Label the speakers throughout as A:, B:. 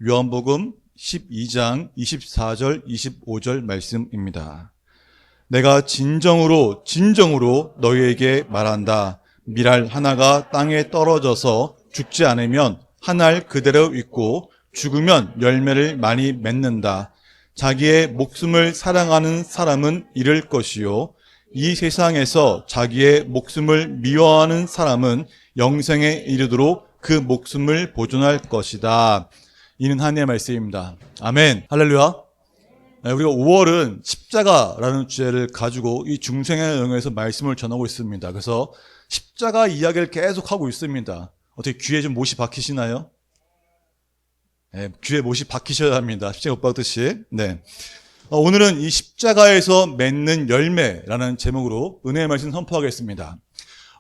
A: 요한복음 12장 24절 25절 말씀입니다. 내가 진정으로 너희에게 말한다. 밀알 하나가 땅에 떨어져서 죽지 않으면 한 알 그대로 있고 죽으면 열매를 많이 맺는다. 자기의 목숨을 사랑하는 사람은 잃을 것이요 이 세상에서 자기의 목숨을 미워하는 사람은 영생에 이르도록 그 목숨을 보존할 것이다. 이는 하나님의 말씀입니다. 아멘. 할렐루야. 우리가 5월은 십자가라는 주제를 가지고 이 중생의 영역에서 말씀을 전하고 있습니다. 그래서 십자가 이야기를 계속 하고 있습니다. 어떻게 귀에 좀 못이 박히시나요? 네, 귀에 못이 박히셔야 합니다. 십자가 못 박듯이. 네. 오늘은 이 십자가에서 맺는 열매라는 제목으로 은혜의 말씀 선포하겠습니다.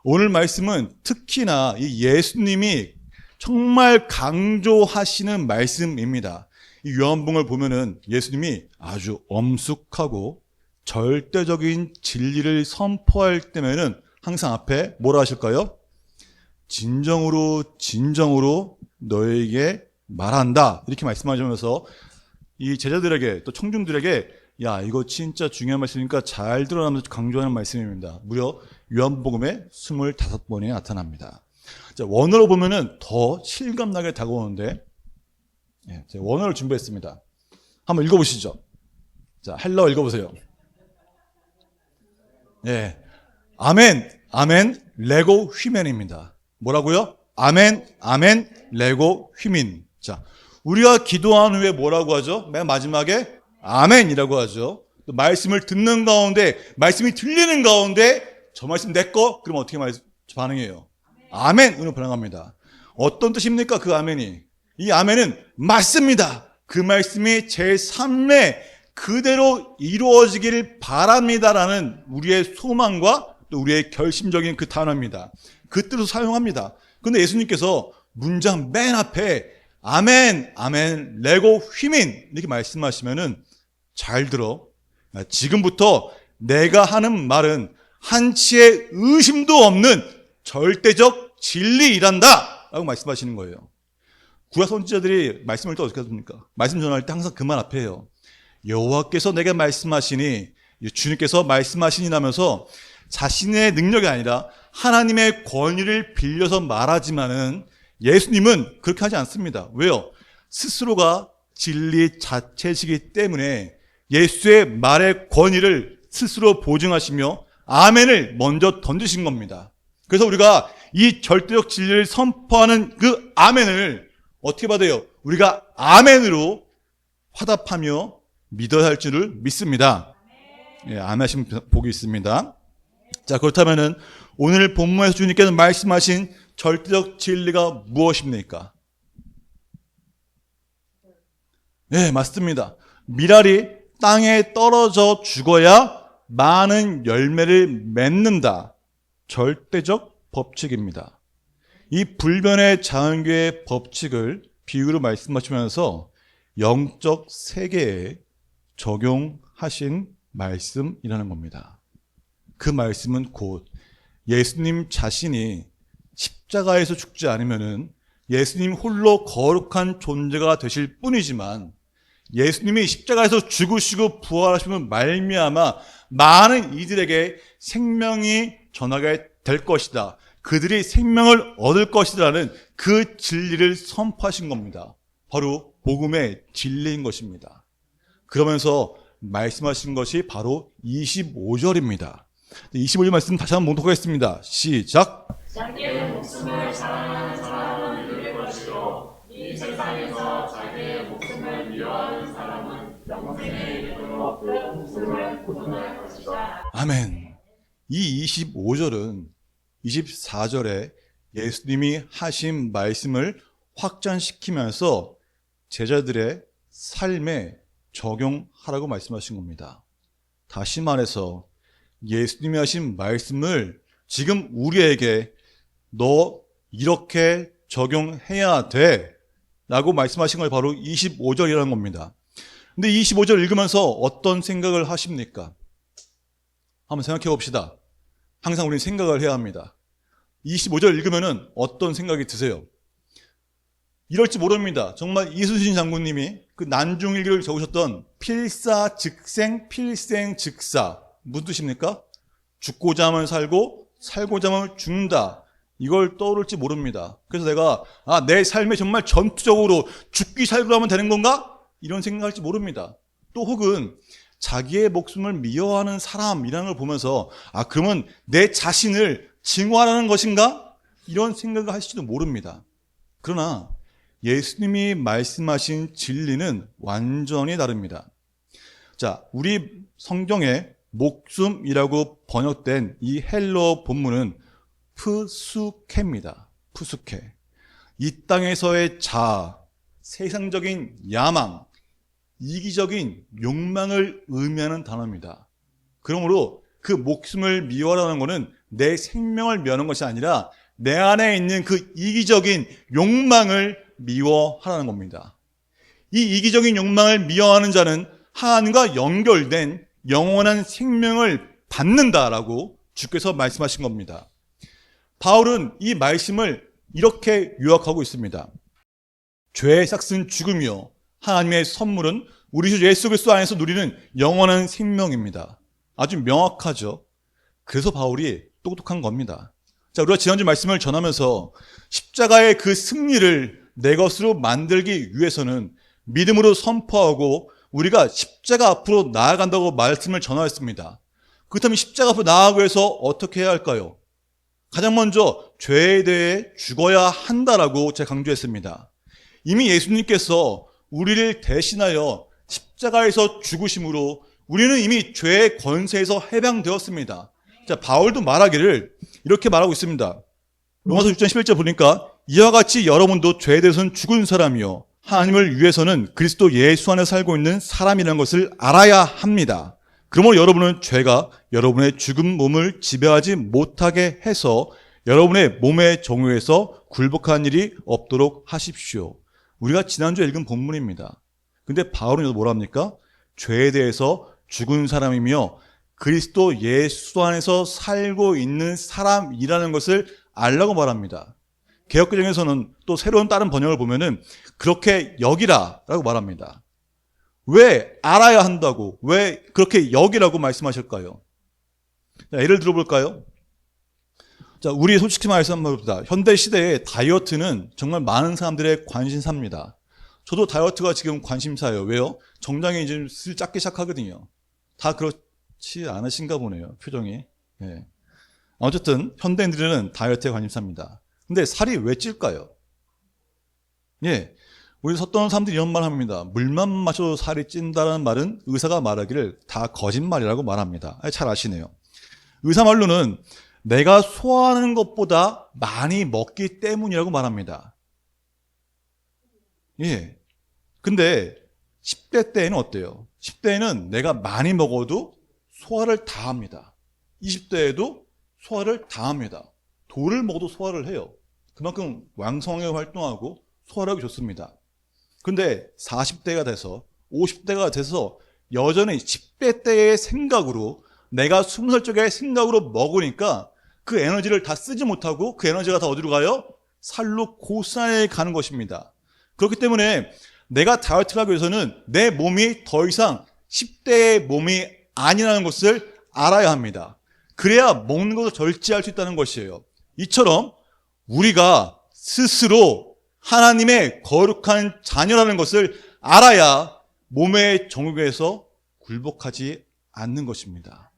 A: 오늘 말씀은 특히나 이 예수님이 정말 강조하시는 말씀입니다. 이 요한복음을 보면은 예수님이 아주 엄숙하고 절대적인 진리를 선포할 때면은 항상 앞에 뭐라 하실까요? 진정으로 너에게 말한다. 이렇게 말씀하시면서 이 제자들에게 또 청중들에게 야, 이거 진짜 중요한 말씀이니까 잘 들어라면서 강조하는 말씀입니다. 무려 요한복음에 25번이 나타납니다. 자, 원어로 보면은 더 실감나게 다가오는데, 예, 제가 원어를 준비했습니다. 한번 읽어보시죠. 자, 헬러 읽어보세요. 예, 아멘, 레고 휘맨입니다. 뭐라고요? 아멘, 레고 휘민. 자, 우리가 기도한 후에 뭐라고 하죠? 맨 마지막에 아멘이라고 하죠. 또 말씀을 듣는 가운데, 말씀이 들리는 가운데 저 말씀 내 거? 그럼 어떻게 반응해요? 아멘으로 반응합니다. 어떤 뜻입니까? 그 아멘이. 이 아멘은 맞습니다. 그 말씀이 제 삶에 그대로 이루어지기를 바랍니다라는 우리의 소망과 또 우리의 결심적인 그 단어입니다. 그 뜻으로 사용합니다. 그런데 예수님께서 문장 맨 앞에 아멘, 레고 휘민 이렇게 말씀하시면은 잘 들어. 지금부터 내가 하는 말은 한치의 의심도 없는 절대적 진리이란다 라고 말씀하시는 거예요. 구약 선지자들이 말씀을 또 어떻게 합니까? 말씀 전할 때 항상 그 말 앞에 해요. 여호와께서 내게 말씀하시니, 주님께서 말씀하시니 하면서 자신의 능력이 아니라 하나님의 권위를 빌려서 말하지만은 예수님은 그렇게 하지 않습니다. 왜요? 스스로가 진리 자체시기 때문에 예수의 말의 권위를 스스로 보증하시며 아멘을 먼저 던지신 겁니다. 그래서 우리가 이 절대적 진리를 선포하는 그 아멘을 어떻게 받아요? 우리가 아멘으로 화답하며 믿어야 할 줄을 믿습니다. 예, 아멘 하시면 복이 있습니다. 자, 그렇다면은 오늘 본문에서 주님께서 말씀하신 절대적 진리가 무엇입니까? 네, 맞습니다. 밀알이 땅에 떨어져 죽어야 많은 열매를 맺는다. 절대적 법칙입니다. 이 불변의 자연계의 법칙을 비유로 말씀하시면서 영적 세계에 적용하신 말씀이라는 겁니다. 그 말씀은 곧 예수님 자신이 십자가에서 죽지 않으면은 예수님 홀로 거룩한 존재가 되실 뿐이지만 예수님이 십자가에서 죽으시고 부활하시면 말미암아 많은 이들에게 생명이 전하게 될 것이다. 그들이 생명을 얻을 것이라는 그 진리를 선포하신 겁니다. 바로 복음의 진리인 것입니다. 그러면서 말씀하신 것이 바로 25절입니다. 25절 말씀 다시 한번 봉독하겠습니다. 시작.
B: 자기의 목숨을 사랑하는 사람은 잃을 것이요 이 세상에서 자기의 목숨을 미워하는 사람은 영생에 이르도록 그 목숨을 보존할 것이다.
A: 아멘. 이 25절은 24절에 예수님이 하신 말씀을 확장시키면서 제자들의 삶에 적용하라고 말씀하신 겁니다. 다시 말해서 예수님이 하신 말씀을 지금 우리에게 너 이렇게 적용해야 돼 라고 말씀하신 걸 바로 25절이라는 겁니다. 근데 25절 읽으면서 어떤 생각을 하십니까? 한번 생각해 봅시다. 항상 우리는 생각을 해야 합니다. 25절 읽으면은 어떤 생각이 드세요? 이럴지 모릅니다. 정말 이순신 장군님이 그 난중일기를 적으셨던 필사즉생, 필생즉사. 무슨 뜻입니까? 죽고자 하면 살고, 살고자 하면 죽는다. 이걸 떠오를지 모릅니다. 그래서 내가, 내 삶에 정말 전투적으로 죽기 살고 하면 되는 건가? 이런 생각할지 모릅니다. 또 혹은 자기의 목숨을 미워하는 사람이라는 걸 보면서, 그러면 내 자신을 증오하라는 것인가? 이런 생각을 하실지도 모릅니다. 그러나 예수님이 말씀하신 진리는 완전히 다릅니다. 자, 우리 성경에 목숨이라고 번역된 이 헬러 본문은 푸수케입니다. 푸수케. 이 땅에서의 자아, 세상적인 야망, 이기적인 욕망을 의미하는 단어입니다. 그러므로 그 목숨을 미워하라는 것은 내 생명을 미워하는 것이 아니라 내 안에 있는 그 이기적인 욕망을 미워하라는 겁니다. 이 이기적인 욕망을 미워하는 자는 하나님과 연결된 영원한 생명을 받는다라고 주께서 말씀하신 겁니다. 바울은 이 말씀을 이렇게 요약하고 있습니다. 죄의 삭은 죽음이요 하나님의 선물은 우리 주 예수 그리스도 안에서 누리는 영원한 생명입니다. 아주 명확하죠. 그래서 바울이 똑똑한 겁니다. 자, 우리가 지난주 말씀을 전하면서 십자가의 그 승리를 내 것으로 만들기 위해서는 믿음으로 선포하고 우리가 십자가 앞으로 나아간다고 말씀을 전하였습니다. 그렇다면 십자가 앞으로 나아가기 위해서 어떻게 해야 할까요? 가장 먼저 죄에 대해 죽어야 한다라고 제가 강조했습니다. 이미 예수님께서 우리를 대신하여 십자가에서 죽으심으로 우리는 이미 죄의 권세에서 해방되었습니다. 자, 바울도 말하기를 이렇게 말하고 있습니다. 로마서 6장 11절 보니까 이와 같이 여러분도 죄에 대해서는 죽은 사람이요 하나님을 위해서는 그리스도 예수 안에 살고 있는 사람이라는 것을 알아야 합니다. 그러므로 여러분은 죄가 여러분의 죽은 몸을 지배하지 못하게 해서 여러분의 몸의 정욕에서 굴복하는 일이 없도록 하십시오. 우리가 지난주에 읽은 본문입니다. 근데 바울은 뭐라 합니까? 죄에 대해서 죽은 사람이며 그리스도 예수 안에서 살고 있는 사람이라는 것을 알라고 말합니다. 개역개정에서는 또 새로운 다른 번역을 보면은 그렇게 여기라라고 말합니다. 왜 알아야 한다고, 왜 그렇게 여기라고 말씀하실까요? 자, 예를 들어볼까요? 자, 우리 솔직히 말해서 한번 봅시다. 현대 시대에 다이어트는 정말 많은 사람들의 관심사입니다. 저도 다이어트가 지금 관심사예요. 왜요? 정장이 이제 슬 작기 시작하거든요. 다 그렇지 않으신가 보네요. 표정이. 예. 어쨌든 현대인들은 다이어트에 관심사입니다. 근데 살이 왜 찔까요? 예. 우리 어떤 사람들이 이런 말 합니다. 물만 마셔도 살이 찐다는 말은 의사가 말하기를 다 거짓말이라고 말합니다. 잘 아시네요. 의사 말로는 내가 소화하는 것보다 많이 먹기 때문이라고 말합니다. 예. 근데 10대 때에는 어때요? 10대에는 내가 많이 먹어도 소화를 다 합니다. 20대에도 소화를 다 합니다. 돌을 먹어도 소화를 해요. 그만큼 왕성하게 활동하고 소화하기 좋습니다. 근데 40대가 돼서 50대가 돼서 여전히 10대 때의 생각으로 내가 20살 쪽의 생각으로 먹으니까 그 에너지를 다 쓰지 못하고 그 에너지가 다 어디로 가요? 살로 고스란히 가는 것입니다. 그렇기 때문에 내가 다이어트를 하기 위해서는 내 몸이 더 이상 10대의 몸이 아니라는 것을 알아야 합니다. 그래야 먹는 것을 절제할 수 있다는 것이에요. 이처럼 우리가 스스로 하나님의 거룩한 자녀라는 것을 알아야 몸의 정욕에서 굴복하지 않는 것입니다.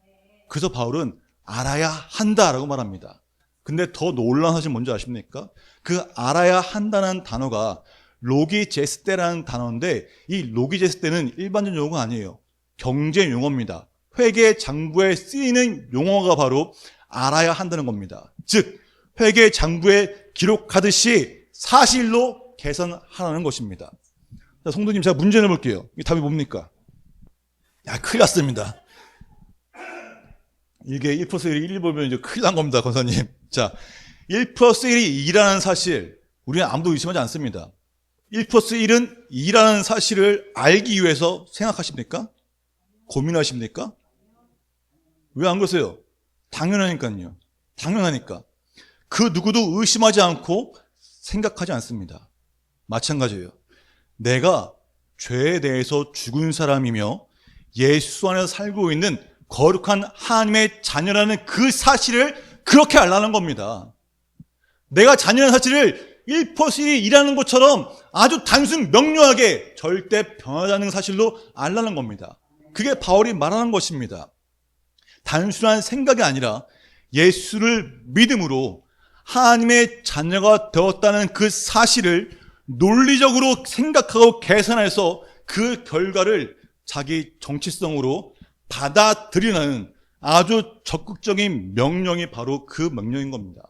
A: 그래서 바울은 알아야 한다라고 말합니다. 근데 더 놀라운 사실 뭔지 아십니까? 그 알아야 한다는 단어가 로기제스테라는 단어인데 이 로기제스테는 일반적인 용어가 아니에요. 경제 용어입니다. 회계 장부에 쓰이는 용어가 바로 알아야 한다는 겁니다. 즉 회계 장부에 기록하듯이 사실로 계산하라는 것입니다. 자, 성도님, 제가 문제 내볼게요. 이 답이 뭡니까? 큰일 났습니다. 이게 1 플러스 1이 1 보면 이제 큰일 난 겁니다, 권사님. 자, 1 플러스 1이 2라는 사실, 우리는 아무도 의심하지 않습니다. 1 플러스 1은 2라는 사실을 알기 위해서 생각하십니까? 고민하십니까? 왜 안 그러세요? 당연하니까요. 당연하니까. 그 누구도 의심하지 않고 생각하지 않습니다. 마찬가지예요. 내가 죄에 대해서 죽은 사람이며 예수 안에서 살고 있는 거룩한 하나님의 자녀라는 그 사실을 그렇게 알라는 겁니다. 내가 자녀라는 사실을 1%이 일하는 것처럼 아주 단순 명료하게 절대 변하지 않는 사실로 알라는 겁니다. 그게 바울이 말하는 것입니다. 단순한 생각이 아니라 예수를 믿음으로 하나님의 자녀가 되었다는 그 사실을 논리적으로 생각하고 계산해서 그 결과를 자기 정체성으로 받아들이는 아주 적극적인 명령이 바로 그 명령인 겁니다.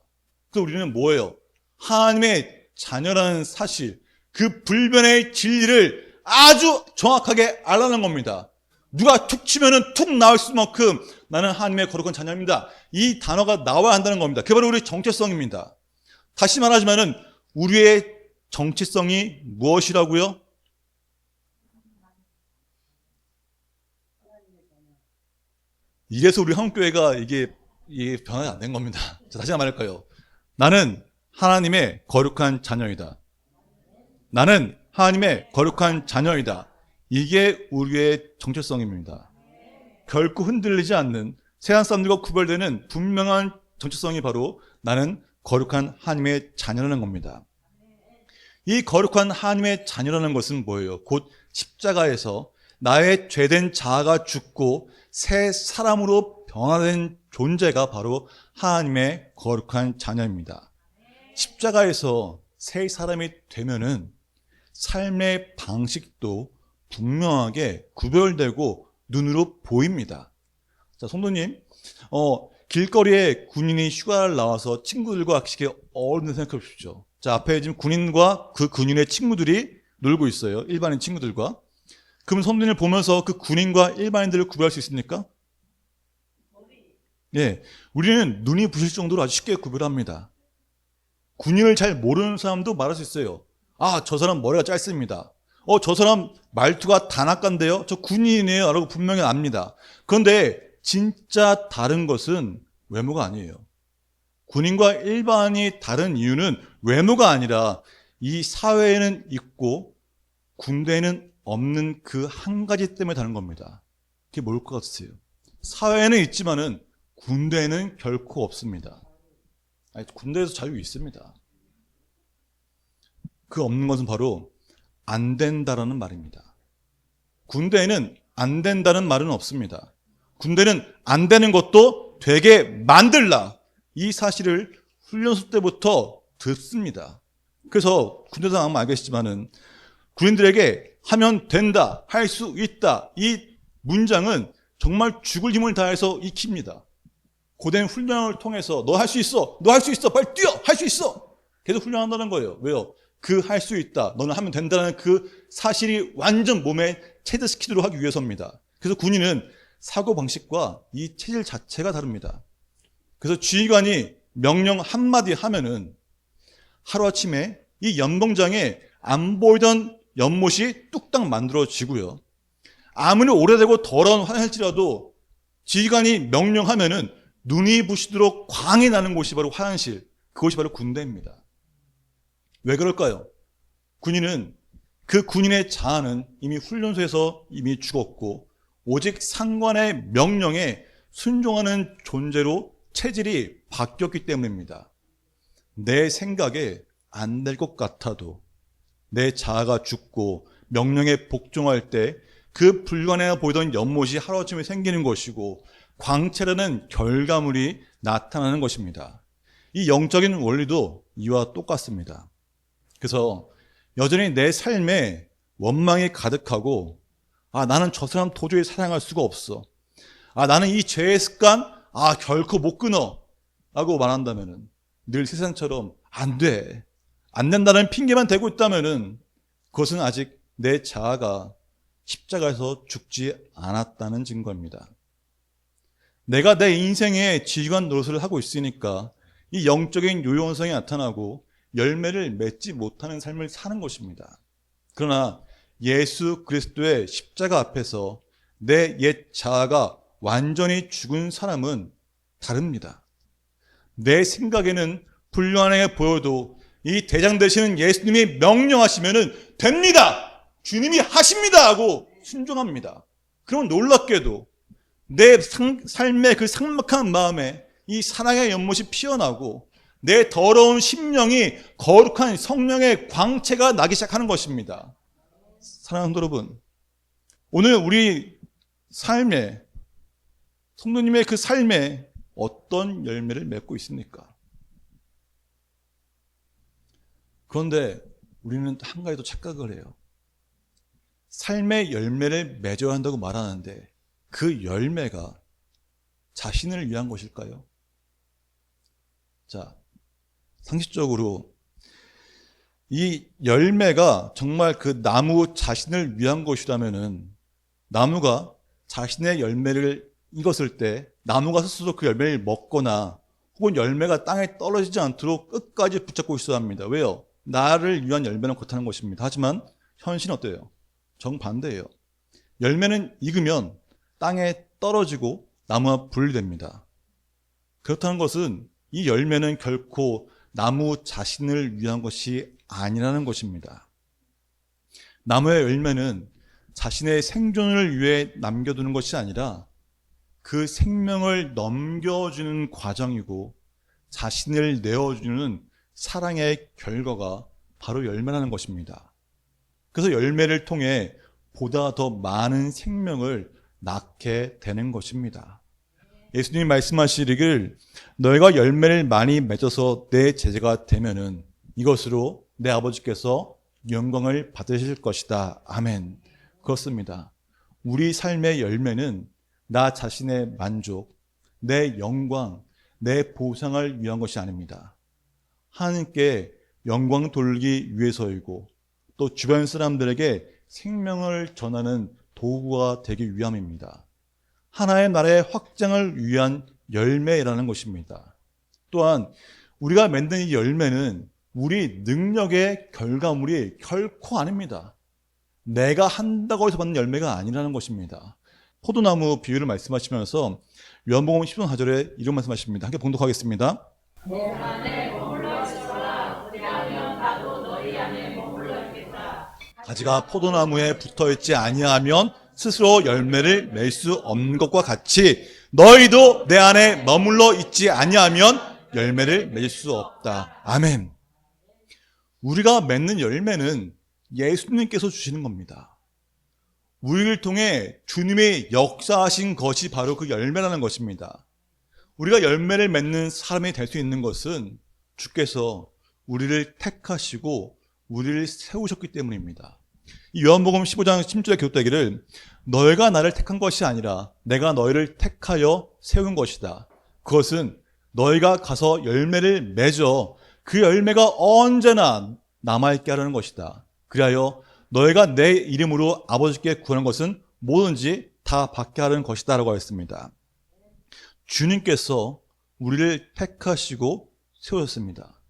A: 그래서 우리는 뭐예요? 하나님의 자녀라는 사실, 그 불변의 진리를 아주 정확하게 알라는 겁니다. 누가 툭 치면은 툭 나올 수만큼 나는 하나님의 거룩한 자녀입니다. 이 단어가 나와야 한다는 겁니다. 그게 바로 우리의 정체성입니다. 다시 말하자면은 우리의 정체성이 무엇이라고요? 이래서 우리 한국교회가 이게 변화가 안 된 겁니다. 자, 다시 한번 말할까요? 나는 하나님의 거룩한 자녀이다. 나는 하나님의 거룩한 자녀이다. 이게 우리의 정체성입니다. 결코 흔들리지 않는 세상 사람들과 구별되는 분명한 정체성이 바로 나는 거룩한 하나님의 자녀라는 겁니다. 이 거룩한 하나님의 자녀라는 것은 뭐예요? 곧 십자가에서 나의 죄된 자아가 죽고 새 사람으로 변화된 존재가 바로 하나님의 거룩한 자녀입니다. 십자가에서 새 사람이 되면은 삶의 방식도 분명하게 구별되고 눈으로 보입니다. 자, 성도님, 길거리에 군인이 휴가를 나와서 친구들과 같이 어울리는 생각해 보십시오. 자, 앞에 지금 군인과 그 군인의 친구들이 놀고 있어요. 일반인 친구들과. 그럼 성도님을 보면서 그 군인과 일반인들을 구별할 수 있습니까? 예, 우리는 눈이 부실 정도로 아주 쉽게 구별합니다. 군인을 잘 모르는 사람도 말할 수 있어요. 아, 저 사람 머리가 짧습니다. 저 사람 말투가 단아까인데요. 저 군인이에요. 라고 분명히 압니다. 그런데 진짜 다른 것은 외모가 아니에요. 군인과 일반이 다른 이유는 외모가 아니라 이 사회에는 있고 군대에는 없는 그 한 가지 때문에 다른 겁니다. 그게 뭘 것 같으세요? 사회에는 있지만은 군대에는 결코 없습니다. 아니, 군대에서 자유 있습니다. 그 없는 것은 바로 안 된다라는 말입니다. 군대에는 안 된다는 말은 없습니다. 군대는 안 되는 것도 되게 만들라. 이 사실을 훈련소 때부터 듣습니다. 그래서 군대에서 아마 알겠지만은 군인들에게 하면 된다, 할 수 있다. 이 문장은 정말 죽을 힘을 다해서 익힙니다. 고된 훈련을 통해서 너 할 수 있어, 너 할 수 있어, 빨리 뛰어, 할 수 있어. 계속 훈련한다는 거예요. 왜요? 그 할 수 있다, 너는 하면 된다는 그 사실이 완전 몸에 체질시키도록 하기 위해서입니다. 그래서 군인은 사고방식과 이 체질 자체가 다릅니다. 그래서 지휘관이 명령 한마디 하면은 하루아침에 이 연봉장에 안 보이던 연못이 뚝딱 만들어지고요. 아무리 오래되고 더러운 화장실이라도 지휘관이 명령하면은 눈이 부시도록 광이 나는 곳이 바로 화장실, 그곳이 바로 군대입니다. 왜 그럴까요? 군인은 그 군인의 자아는 이미 훈련소에서 이미 죽었고 오직 상관의 명령에 순종하는 존재로 체질이 바뀌었기 때문입니다. 내 생각에 안 될 것 같아도 내 자아가 죽고 명령에 복종할 때 그 불가능해 보이던 연못이 하루아침에 생기는 것이고 광채라는 결과물이 나타나는 것입니다. 이 영적인 원리도 이와 똑같습니다. 그래서 여전히 내 삶에 원망이 가득하고 나는 저 사람 도저히 사랑할 수가 없어. 나는 이 죄의 습관 결코 못 끊어 라고 말한다면은 늘 세상처럼 안 돼, 안 된다는 핑계만 대고 있다면은 그것은 아직 내 자아가 십자가에서 죽지 않았다는 증거입니다. 내가 내 인생에 지휘관 노릇을 하고 있으니까 이 영적인 요용성이 나타나고 열매를 맺지 못하는 삶을 사는 것입니다. 그러나 예수 그리스도의 십자가 앞에서 내 옛 자아가 완전히 죽은 사람은 다릅니다. 내 생각에는 불가능해 보여도 이 대장 되시는 예수님이 명령하시면은 됩니다. 주님이 하십니다 하고 순종합니다. 그럼 놀랍게도 내 삶의 그 삭막한 마음에 이 사랑의 연못이 피어나고 내 더러운 심령이 거룩한 성령의 광채가 나기 시작하는 것입니다. 사랑하는 여러분, 오늘 우리 삶에, 성도님의 그 삶에 어떤 열매를 맺고 있습니까? 그런데 우리는 한 가지 더 착각을 해요. 삶의 열매를 맺어야 한다고 말하는데 그 열매가 자신을 위한 것일까요? 자, 상식적으로 이 열매가 정말 그 나무 자신을 위한 것이라면은 나무가 자신의 열매를 익었을 때 나무가 스스로 그 열매를 먹거나 혹은 열매가 땅에 떨어지지 않도록 끝까지 붙잡고 있어야 합니다. 왜요? 나를 위한 열매는 그렇다는 것입니다. 하지만 현실은 어때요? 정반대예요. 열매는 익으면 땅에 떨어지고 나무와 분리됩니다. 그렇다는 것은 이 열매는 결코 나무 자신을 위한 것이 아니라는 것입니다. 나무의 열매는 자신의 생존을 위해 남겨두는 것이 아니라 그 생명을 넘겨주는 과정이고 자신을 내어주는 사랑의 결과가 바로 열매라는 것입니다. 그래서 열매를 통해 보다 더 많은 생명을 낳게 되는 것입니다. 예수님이 말씀하시기를 너희가 열매를 많이 맺어서 내 제자가 되면은 이것으로 내 아버지께서 영광을 받으실 것이다. 아멘. 그렇습니다. 우리 삶의 열매는 나 자신의 만족, 내 영광, 내 보상을 위한 것이 아닙니다. 하나님께 영광 돌리기 위해서이고 또 주변 사람들에게 생명을 전하는 도구가 되기 위함입니다. 하나의 나라의 확장을 위한 열매라는 것입니다. 또한 우리가 맺는 이 열매는 우리 능력의 결과물이 결코 아닙니다. 내가 한다고 해서 받는 열매가 아니라는 것입니다. 포도나무 비유를 말씀하시면서 요한복음 10장 4절에 이런 말씀하십니다. 함께 봉독하겠습니다.
B: 내 안에 머물러 있어라. 그리하면 나도 너희 안에 머물러 있겠다.
A: 가지가 포도나무에 붙어있지 아니하면 스스로 열매를 맺을 수 없는 것과 같이 너희도 내 안에 머물러 있지 아니하면 열매를 맺을 수 없다. 아멘. 우리가 맺는 열매는 예수님께서 주시는 겁니다. 우리를 통해 주님의 역사하신 것이 바로 그 열매라는 것입니다. 우리가 열매를 맺는 사람이 될 수 있는 것은 주께서 우리를 택하시고 우리를 세우셨기 때문입니다. 이 요한복음 15장 10절에 기록되기를 너희가 나를 택한 것이 아니라 내가 너희를 택하여 세운 것이다. 그것은 너희가 가서 열매를 맺어 그 열매가 언제나 남아있게 하려는 것이다. 그리하여 너희가 내 이름으로 아버지께 구하는 것은 뭐든지 다 받게 하려는 것이다 라고 했습니다. 주님께서 우리를 택하시고 세우셨습니다.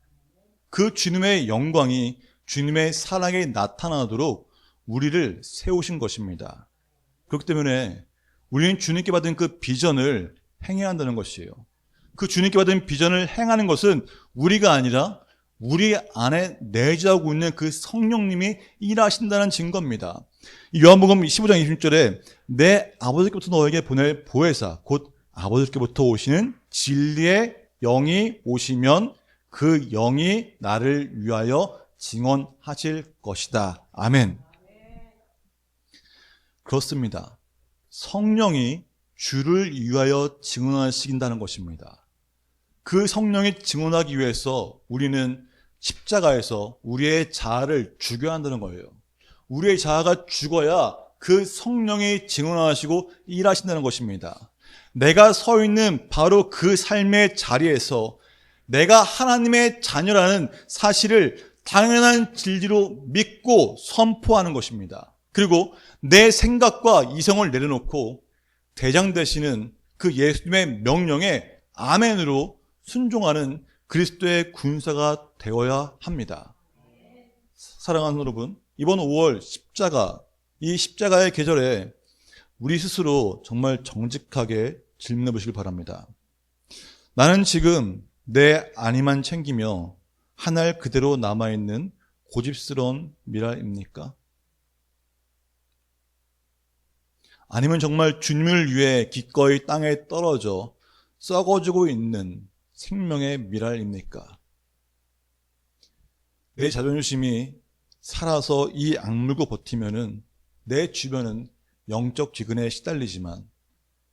A: 그 주님의 영광이 주님의 사랑이 나타나도록 우리를 세우신 것입니다. 그렇기 때문에 우리는 주님께 받은 그 비전을 행해야 한다는 것이에요. 그 주님께 받은 비전을 행하는 것은 우리가 아니라 우리 안에 내재하고 있는 그 성령님이 일하신다는 증거입니다. 요한복음 15장 20절에 내 아버지께부터 너에게 보낼 보혜사 곧 아버지께부터 오시는 진리의 영이 오시면 그 영이 나를 위하여 증언하실 것이다. 아멘. 그렇습니다. 성령이 주를 위하여 증언하신다는 것입니다. 그 성령이 증언하기 위해서 우리는 십자가에서 우리의 자아를 죽여야 한다는 거예요. 우리의 자아가 죽어야 그 성령이 증언하시고 일하신다는 것입니다. 내가 서 있는 바로 그 삶의 자리에서 내가 하나님의 자녀라는 사실을 당연한 진리로 믿고 선포하는 것입니다. 그리고 내 생각과 이성을 내려놓고 대장 되시는 그 예수님의 명령에 아멘으로 순종하는 그리스도의 군사가 되어야 합니다. 사랑하는 여러분, 이번 5월 십자가, 이 십자가의 계절에 우리 스스로 정말 정직하게 질문해 보시길 바랍니다. 나는 지금 내 안위만 챙기며 한 알 그대로 남아있는 고집스러운 미랄입니까? 아니면 정말 주님을 위해 기꺼이 땅에 떨어져 썩어지고 있는 생명의 미랄입니까? 내 자존심이 살아서 이 악물고 버티면은 내 주변은 영적 기근에 시달리지만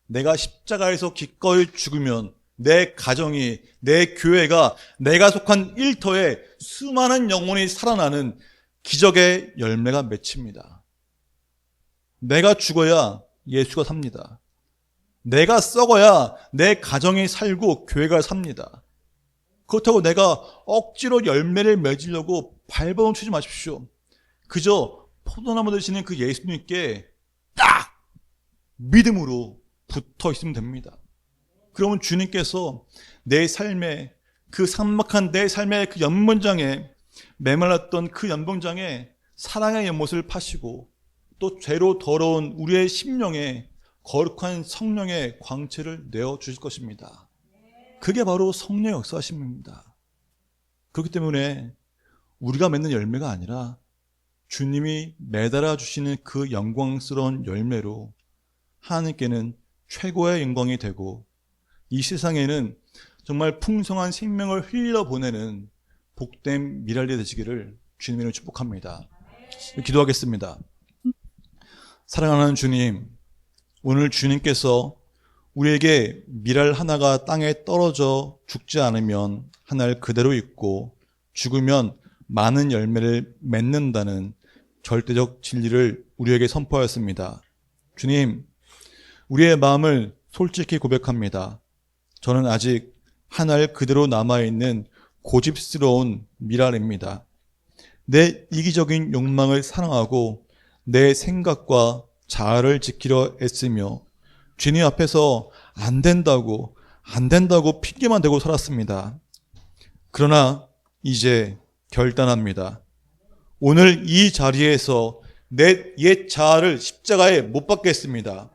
A: 내가 십자가에서 기꺼이 죽으면 내 가정이, 내 교회가, 내가 속한 일터에 수많은 영혼이 살아나는 기적의 열매가 맺힙니다. 내가 죽어야 예수가 삽니다. 내가 썩어야 내 가정이 살고 교회가 삽니다. 그렇다고 내가 억지로 열매를 맺으려고 발버둥 치지 마십시오. 그저 포도나무 되시는 그 예수님께 딱 믿음으로 붙어 있으면 됩니다. 그러면 주님께서 내 삶에, 그 삭막한 내 삶의 그 연못장에, 메말랐던 그 연봉장에 사랑의 연못을 파시고 또 죄로 더러운 우리의 심령에 거룩한 성령의 광채를 내어주실 것입니다. 그게 바로 성령의 역사하심입니다. 그렇기 때문에 우리가 맺는 열매가 아니라 주님이 매달아 주시는 그 영광스러운 열매로 하나님께는 최고의 영광이 되고 이 세상에는 정말 풍성한 생명을 흘려보내는 복된 미랄이 되시기를 주님으로 축복합니다. 기도하겠습니다. 사랑하는 주님, 오늘 주님께서 우리에게 미랄 하나가 땅에 떨어져 죽지 않으면 한 알 그대로 있고 죽으면 많은 열매를 맺는다는 절대적 진리를 우리에게 선포하였습니다. 주님, 우리의 마음을 솔직히 고백합니다. 저는 아직 한 알 그대로 남아있는 고집스러운 미랄입니다. 내 이기적인 욕망을 사랑하고 내 생각과 자아를 지키려 애쓰며 주님 앞에서 안 된다고 핑계만 대고 살았습니다. 그러나 이제 결단합니다. 오늘 이 자리에서 내 옛 자아를 십자가에 못 박겠습니다.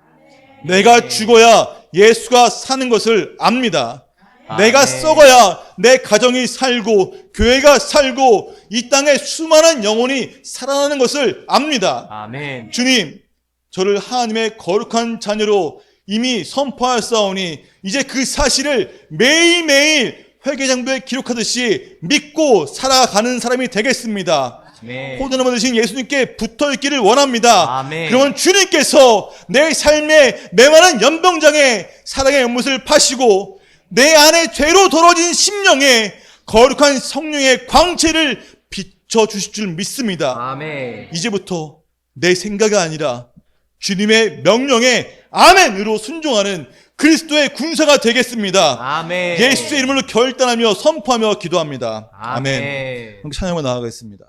A: 내가 죽어야 예수가 사는 것을 압니다. 내가 썩어야 내 가정이 살고 교회가 살고 이 땅에 수많은 영혼이 살아나는 것을 압니다.
C: 아멘.
A: 주님, 저를 하나님의 거룩한 자녀로 이미 선포하였사오니 이제 그 사실을 매일매일 회개장부에 기록하듯이 믿고 살아가는 사람이 되겠습니다.
C: 아멘.
A: 포도나무 되신 예수님께 붙어있기를 원합니다.
C: 아멘.
A: 그러면 주님께서 내 삶의 메마른 연병장에 사랑의 연못을 파시고 내 안에 죄로 더러진 심령에 거룩한 성령의 광채를 비춰주실 줄 믿습니다.
C: 아멘.
A: 이제부터 내 생각이 아니라 주님의 명령에 아멘으로 순종하는 그리스도의 군사가 되겠습니다.
C: 아멘.
A: 예수의 이름으로 결단하며 선포하며 기도합니다.
C: 아멘.
A: 아멘. 찬양을 나아가겠습니다.